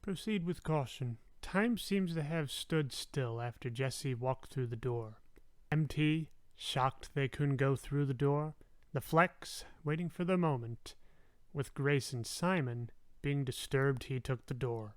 Proceed with caution. Time seems to have stood still after Jesse walked through the door. MT, shocked they couldn't go through the door. The Flex, waiting for their moment. With Grace and Simon being disturbed, he took the door.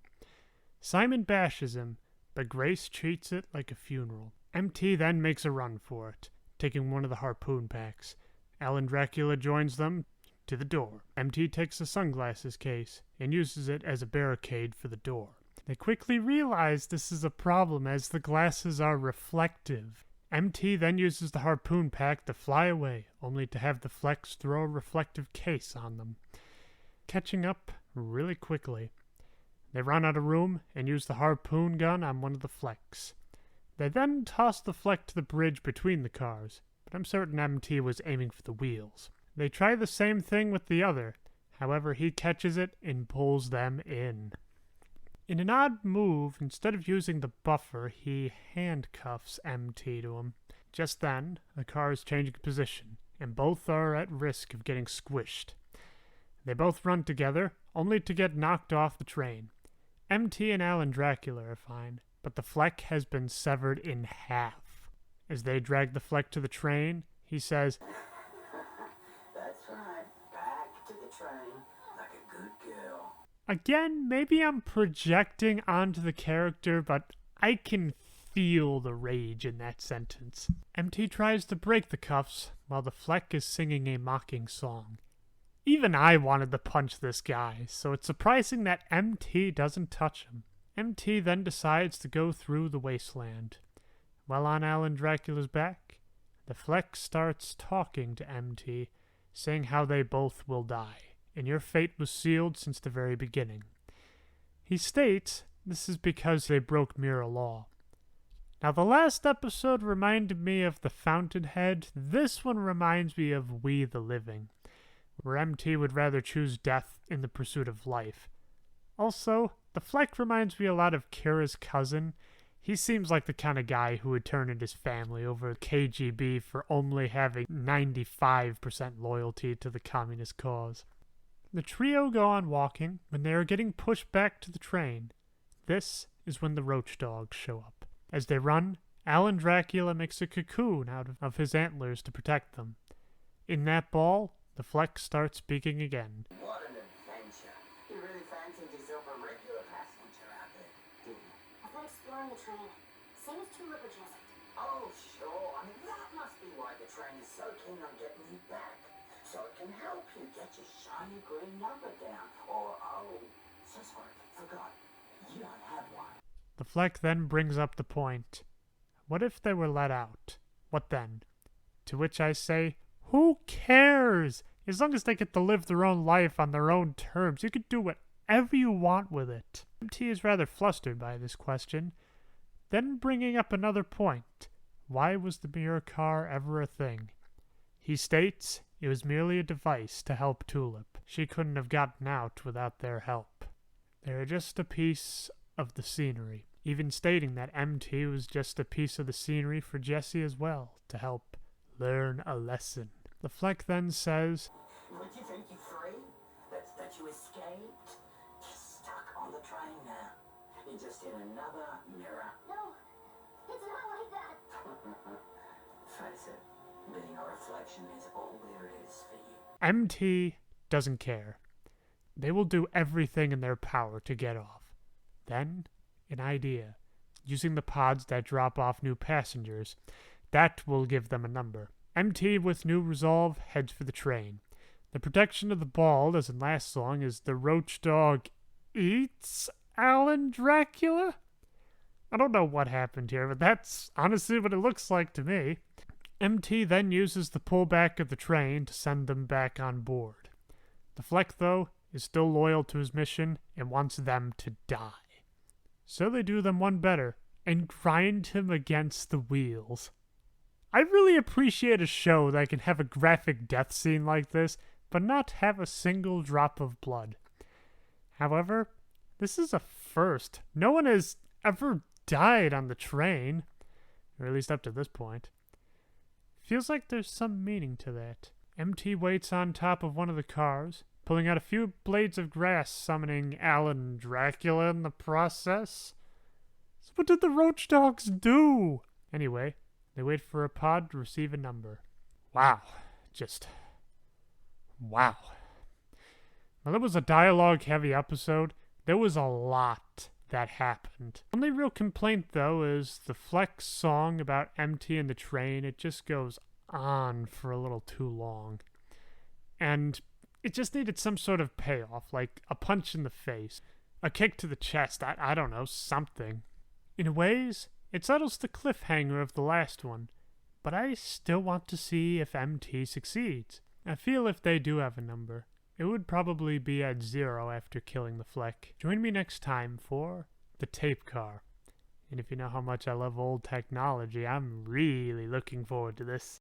Simon bashes him, but Grace treats it like a funeral. MT then makes a run for it, taking one of the harpoon packs. Alan Dracula joins them to the door. MT takes the sunglasses case and uses it as a barricade for the door. They quickly realize this is a problem as the glasses are reflective. MT then uses the harpoon pack to fly away, only to have the Flex throw a reflective case on them, catching up really quickly. They run out of room and use the harpoon gun on one of the Flex. They then toss the Fleck to the bridge between the cars, but I'm certain MT was aiming for the wheels. They try the same thing with the other, however he catches it and pulls them in. In an odd move, instead of using the buffer, he handcuffs MT to him. Just then, the cars change position, and both are at risk of getting squished. They both run together, only to get knocked off the train. MT and Alan Dracula are fine, but the Fleck has been severed in half. As they drag the Fleck to the train, he says, "That's right, back to the train, like a good girl." Again, maybe I'm projecting onto the character, but I can feel the rage in that sentence. MT tries to break the cuffs while the Fleck is singing a mocking song. Even I wanted to punch this guy, so it's surprising that MT doesn't touch him. MT then decides to go through the Wasteland. While on Alan Dracula's back, the Fleck starts talking to MT, saying how they both will die, and your fate was sealed since the very beginning. He states this is because they broke Mirror Law. Now, the last episode reminded me of The Fountainhead. This one reminds me of We the Living, where MT would rather choose death in the pursuit of life. Also, the Fleck reminds me a lot of Kira's cousin. He seems like the kind of guy who would turn in his family over KGB for only having 95% loyalty to the communist cause. The trio go on walking when they are getting pushed back to the train. This is when the roach dogs show up. As they run, Alan Dracula makes a cocoon out of his antlers to protect them. In that ball, the Fleck starts speaking again. What an adventure. You really fancied yourself a regular passenger out there, didn't you? I thought exploring the train. Same as Tulip or Jessica. Oh, sure. I mean, that must be why the train is so keen on getting you back. So it can help you get your shiny green number down. Or, oh, so sorry, forgot. You don't have one. The Fleck then brings up the point. What if they were let out? What then? To which I say, who cares? As long as they get to live their own life on their own terms, you can do whatever you want with it. MT is rather flustered by this question, then bringing up another point. Why was the mirror car ever a thing? He states it was merely a device to help Tulip. She couldn't have gotten out without their help. They are just a piece of the scenery, even stating that MT was just a piece of the scenery for Jesse as well, to help learn a lesson. The Fleck then says, Would you think you're free? That you escaped? You're stuck on the train now. You're just in another mirror. No, it's not like that. Face it, being a reflection is all there is for you. MT doesn't care. They will do everything in their power to get off. Then, an idea. Using the pods that drop off new passengers, that will give them a number. MT, with new resolve, heads for the train. The protection of the ball doesn't last long as the roach dog eats Alan Dracula? I don't know what happened here, but that's honestly what it looks like to me. MT then uses the pullback of the train to send them back on board. The Fleck, though, is still loyal to his mission and wants them to die. So they do them one better and grind him against the wheels. I really appreciate a show that can have a graphic death scene like this, but not have a single drop of blood. However, this is a first. No one has ever died on the train, or at least up to this point. Feels like there's some meaning to that. MT waits on top of one of the cars, pulling out a few blades of grass, summoning Alan Dracula in the process. So what did the roach dogs do? Anyway, they wait for a pod to receive a number. Wow. Just... wow. Well, it was a dialogue-heavy episode. There was a lot that happened. Only real complaint, though, is the Flex song about MT and the train. It just goes on for a little too long. And it just needed some sort of payoff, like a punch in the face, a kick to the chest, I don't know, something. In ways, it settles the cliffhanger of the last one, but I still want to see if MT succeeds. I feel if they do have a number, it would probably be at 0 after killing the Fleck. Join me next time for the tape car. And if you know how much I love old technology, I'm really looking forward to this.